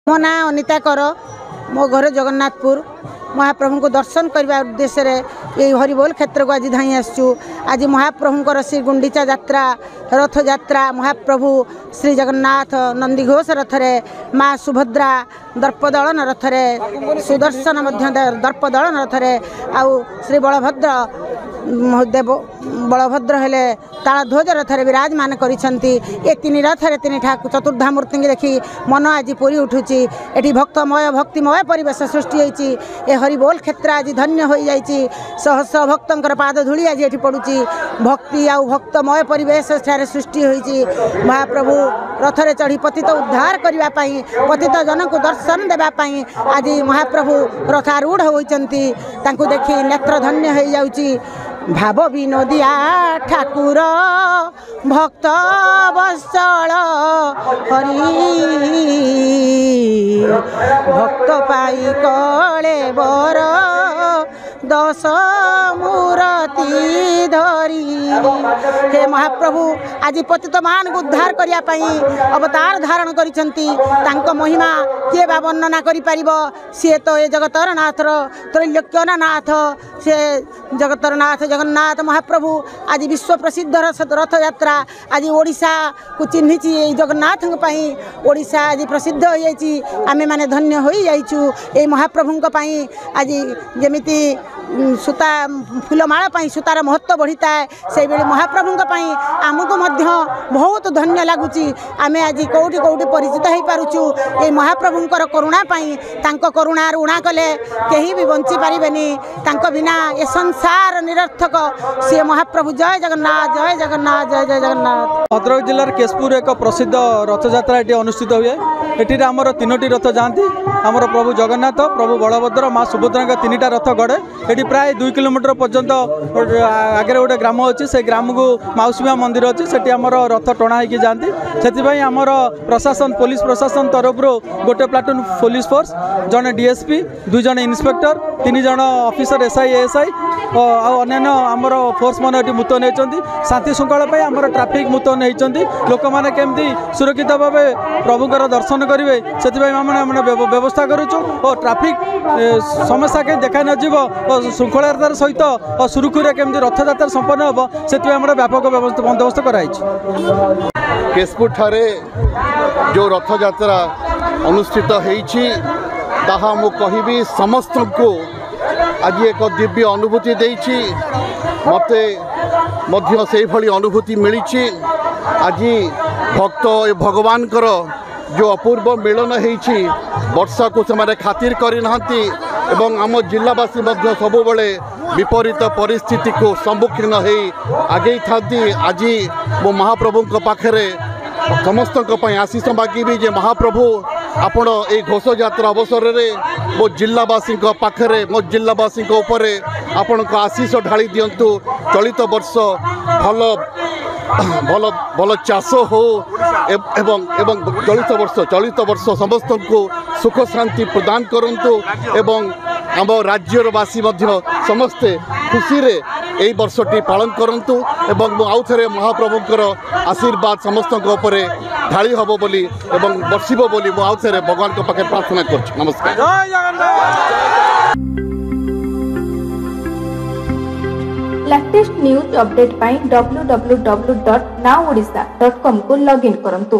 मो ना अनिता कर मो घर जगन्नाथपुर महाप्रभु को दर्शन करने उद्देश्य ये हरिबोल क्षेत्र को आज धाई आसचु। आज महाप्रभुंर श्री गुंडीचा यात्रा रथ यात्रा महाप्रभु श्री जगन्नाथ नंदीघोष रथरे माँ सुभद्रा दर्पदलन रथरे सुदर्शन दर्पदलन रथरे आउ श्री बलभद्र देव बलभद्र हेले तालध्वज रथरे विराजमान करिसेंती। ए तीन रथरे तीन ठाकुर चतुर्धा मूर्ति देखी मन आज पूरी उठुची। एटी भक्तमय भक्तिमय परिवेश सृष्टि होईची। ए हरिबोल क्षेत्र आज धन्य हो जाइची। सहस्र भक्तंकर पाद धूली आज एटी पड़ुची। भक्ति आउ भक्तमय परिवेश सृष्टि होईची। महाप्रभु रथरे चढ़ी पतित उद्धार करने पतित जन को दर्शन देवाई आज महाप्रभु रथारूढ़ होइचंती। तांकु देखी नेत्र धन्य हो जाउची। भाव विनोदिया ठाकुर भक्त वत्सल हरि भक्त पाई कले बर दश मूर्ति धरी। हे महाप्रभु आज पतित मान को उद्धार करने अवतार धारण करिसेंती। तांको महिमा किए बा वर्णना करि परिबो। सी तो ये जगतर नाथर त्रैलोक्यन नाथ से जगतर नाथ जगन्नाथ महाप्रभु आज विश्व प्रसिद्ध रथ यात्रा आज ओडिशा को चिन्हिची। जगन्नाथ ओडिशा आज प्रसिद्ध हो जाइए। आमे माने धन्य हो जाइछु। ए महाप्रभु आज जमिति सूता फूलमाला सूतार महत्व बढ़ीता है से बेले महाप्रभु आमको बहुत धन्य लगुच। आमे आज कौटी कौटी परिचित हो पारुचु। ये महाप्रभुंकर करुणा तांको करुणा ऋणा कले कहीं भी बंची पारिबेनी। तांको बिना ये संसार निरर्थक। से महाप्रभु जय जगन्नाथ जय जगन्नाथ जय जय जगन्नाथ। भद्रक जिलार केशपुर एक प्रसिद्ध रथयात्रा ये अनुष्ठित हुए। ये आमर तीनोटी रथ जाती। आमर प्रभु जगन्नाथ प्रभु बलभद्र माँ सुभद्रा तीनटा रथ गड़े। ये प्राय 2 किलोमीटर पर्यंत आगे गोटे ग्राम अच्छी से ग्राम को माउसीमा मंदिर अच्छी से आमर रथ टणा होगी जाती। से आमर प्रशासन पुलिस प्रशासन तरफ गोटे प्लाटून पुलिस फोर्स जड़े डीएसपी 2 जन इन्स्पेक्टर 3 जन ऑफिसर एसआई एएसआई और अन्य आमर फोर्स मैंने ये मुतयन होती। शांति श्रृंखला आमर ट्राफिक मुतयन होती। लोक मैंने केमती सुरक्षित भाव प्रभुकर दर्शन करेंगे से व्यवस्था करुचु। और ट्राफिक समस्या के देखा नजीब और श्रृंखलार सहित और सुरुखुरे केमती रथयात्रा संपन्न हम से व्यापक बंदोबस्त कराई। केशपुर ठारे जो रथयात्रा अनुष्ठित होईछि ताहा मु कहिबी समस्त को आज एक दिव्य अनुभूति देइछि। मते मध्य से भली अनुभूति मिली। आज भक्त भगवान कर जो अपूर्व मिलन होईछि वर्षा को से खातिर करना एवं आम जिलावासी सब बड़े विपरीत परिस्थिति को सम्मुखीन हो आगे था। आज मो महाप्रभु पाखे समस्त आशीष मागिबी जे महाप्रभु आपण ए घोष यात्रा अवसर में मो जिलावासी पाखे मो जिलावासी आपण आशीष ढाली दिंतु। चलित वर्ष भल भल भल चाष हो एवं चलित वर्ष समस्त को सुख शांति प्रदान करंतु एवं आम राज्यवासी समस्ते खुशी रे यही वर्षटी पालन करंतु एवं आउ थे महाप्रभुंकर आशीर्वाद समस्त ढाली हम बोली एवं बर्षिब बोली आउ थे भगवान के पाखे प्रार्थना कर। नमस्कार। लेटेस्ट न्यूज अपडेट पाई www.nowodisha.com को लॉगिन करंतु।